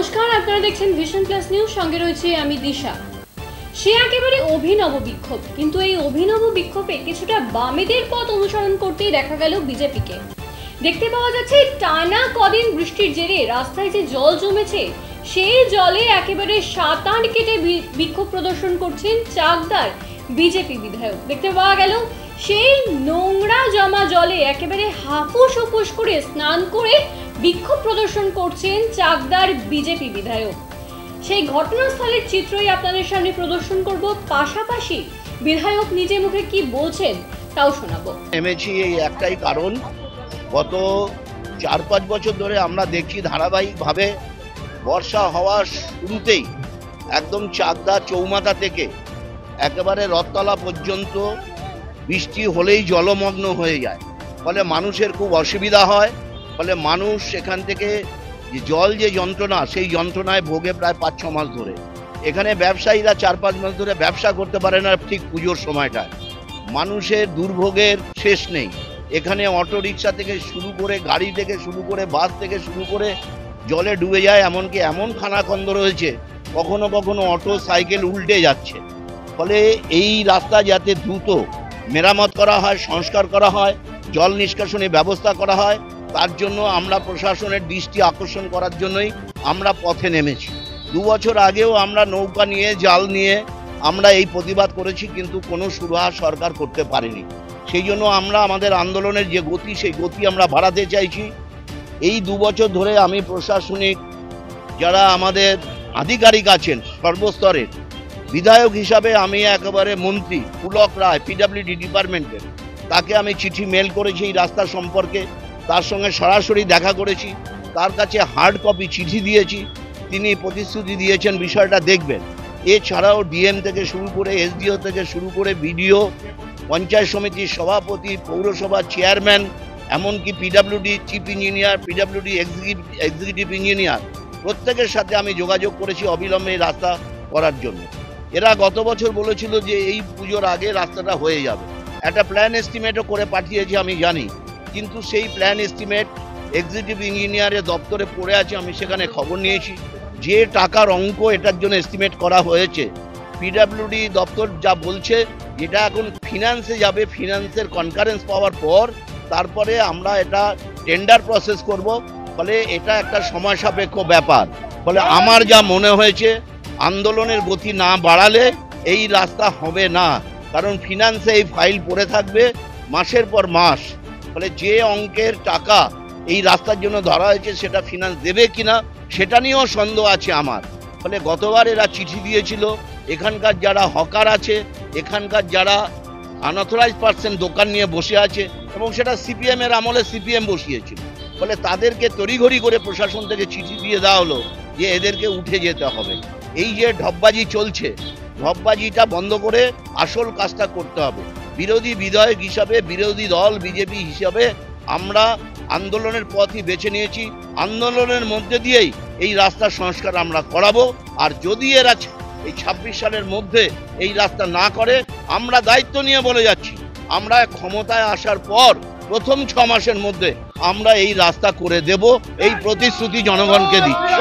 নমস্কার, আপনারা দেখছেন ভিশন প্লাস নিউজ, সঙ্গে রয়েছে আমি দিশা। সে একেবারে অভিনব বিক্ষোভ, কিন্তু এই অভিনব বিক্ষোভে কিছুটা বামেদের পথ অনুসরণ করতেই দেখা গেল বিজেপিকে। দেখতে পাওয়া যাচ্ছে টানা কদিন বৃষ্টির জেরে রাস্তায় যে জল জমেছে, সেই জলে একেবারে সাঁতার কেটে বিক্ষোভ প্রদর্শন করছেন চাকদার বিজেপি বিধায়ক। দেখতে পাওয়া গেল সেই নোংরা জমা জলে একেবারে হাফুস হুফুস করে স্নান করে বিক্ষোভ প্রদর্শন করছেন চাকদার বিজেপি বিধায়ক। সেই ঘটনাস্থলের চিত্রই আপনাদের সামনে প্রদর্শন করব, পাশাপাশি বিধায়ক নিজে মুখে কি বলছেন তাও শোনাবো। নেমেছি এই একটাই কারণ, গত 4-5 বছর ধরে আমরা দেখছি ধারাবাহিকভাবে বর্ষা হওয়ার শুরুতেই একদম চাকদা চৌমাথা থেকে একেবারে রথতলা পর্যন্ত বৃষ্টি হলেই জলমগ্ন হয়ে যায়। ফলে মানুষের খুব অসুবিধা হয়। ফলে মানুষ এখান থেকে জল যে যন্ত্রণা, সেই যন্ত্রণায় ভোগে প্রায় 5-6 মাস ধরে। এখানে ব্যবসায়ীরা 4-5 মাস ধরে ব্যবসা করতে পারে না ঠিক পুজোর সময়টায়। মানুষের দুর্ভোগের শেষ নেই। এখানে অটো রিক্সা থেকে শুরু করে, গাড়ি থেকে শুরু করে, বাস থেকে শুরু করে জলে ডুবে যায়। এমনকি এমন খানাখন্দ রয়েছে, কখনো কখনো অটো সাইকেল উল্টে যাচ্ছে। ফলে এই রাস্তা যাতে দ্রুত মেরামত করা হয়, সংস্কার করা হয়, জল নিষ্কাশনের ব্যবস্থা করা হয়, তার জন্য আমরা প্রশাসনের দৃষ্টি আকর্ষণ করার জন্যই আমরা পথে নেমেছি। 2 বছর আগেও আমরা নৌকা নিয়ে, জাল নিয়ে আমরা এই প্রতিবাদ করেছি, কিন্তু কোনো সুরাহা সরকার করতে পারেনি। সেই জন্য আমরা আমাদের আন্দোলনের যে গতি, সেই গতি আমরা বাড়াতে চাইছি। এই 2 বছর ধরে আমি প্রশাসনিক যারা আমাদের আধিকারিক আছেন সর্বস্তরের, বিধায়ক হিসাবে আমি একেবারে মন্ত্রী পুলক রায় পিডব্লিউডি ডিপার্টমেন্টের, তাকে আমি চিঠি মেল করেছি এই রাস্তা সম্পর্কে। তার সঙ্গে সরাসরি দেখা করেছি, তার কাছে হার্ড কপি চিঠি দিয়েছি। তিনি প্রতিশ্রুতি দিয়েছেন বিষয়টা দেখবেন। এছাড়াও ডিএম থেকে শুরু করে, এসডিও থেকে শুরু করে, বিডিও, পঞ্চায়েত সমিতির সভাপতি, পৌরসভার চেয়ারম্যান, এমনকি PWD chief engineer, PWD executive engineer, প্রত্যেকের সাথে আমি যোগাযোগ করেছি অবিলম্বে এই রাস্তা করার জন্য। এরা গত বছর বলেছিল যে এই পুজোর আগে রাস্তাটা হয়ে যাবে। একটা প্ল্যান এস্টিমেটও করে পাঠিয়েছি আমি জানি, কিন্তু সেই প্ল্যান এস্টিমেট এক্সিকিউটিভ ইঞ্জিনিয়ারের দপ্তরে পড়ে আছে। আমি সেখানে খবর নিয়েছি যে টাকার অঙ্ক এটার জন্য এস্টিমেট করা হয়েছে, পিডব্লিউডি দপ্তর যা বলছে এটা এখন ফিনান্সে যাবে। ফিনান্সের কনকারেন্স পাওয়ার পর তারপরে আমরা এটা টেন্ডার প্রসেস করব। ফলে এটা একটা সময় সাপেক্ষ ব্যাপার। ফলে আমার যা মনে হয়েছে, আন্দোলনের গতি না বাড়ালে এই রাস্তা হবে না, কারণ ফিনান্সে এই ফাইল পড়ে থাকবে মাসের পর মাস। ফলে যে অঙ্কের টাকা এই রাস্তার জন্য ধরা হয়েছে, সেটা ফিনান্স দেবে কিনা সেটা নিয়েও সন্দেহ আছে আমার। ফলে গতবার এরা চিঠি দিয়েছিল, এখানকার যারা হকার আছে, এখানকার যারা আনঅথরাইজ পার্সন দোকান নিয়ে বসে আছে, এবং সেটা সিপিএমের আমলে সিপিএম বসিয়েছিল। ফলে তাদেরকে তড়িঘড়ি করে প্রশাসন থেকে চিঠি দিয়ে দেওয়া হলো যে এদেরকে উঠে যেতে হবে। এই যে ঢপবাজি চলছে, ঢপবাজিটা বন্ধ করে আসল কাজটা করতে হবে। বিরোধী বিধায়ক হিসাবে, বিরোধী দল বিজেপি হিসাবে আমরা আন্দোলনের পথই বেছে নিয়েছি। আন্দোলনের মধ্যে দিয়েই এই রাস্তার সংস্কার আমরা করাবো। আর যদি এরা এই 26 সালের মধ্যে এই রাস্তা না করে, আমরা দায়িত্ব নিয়ে বলে যাচ্ছি, আমরা ক্ষমতায় আসার পর প্রথম 6 মাসের মধ্যে আমরা এই রাস্তা করে দেব, এই প্রতিশ্রুতি জনগণকে দিচ্ছি।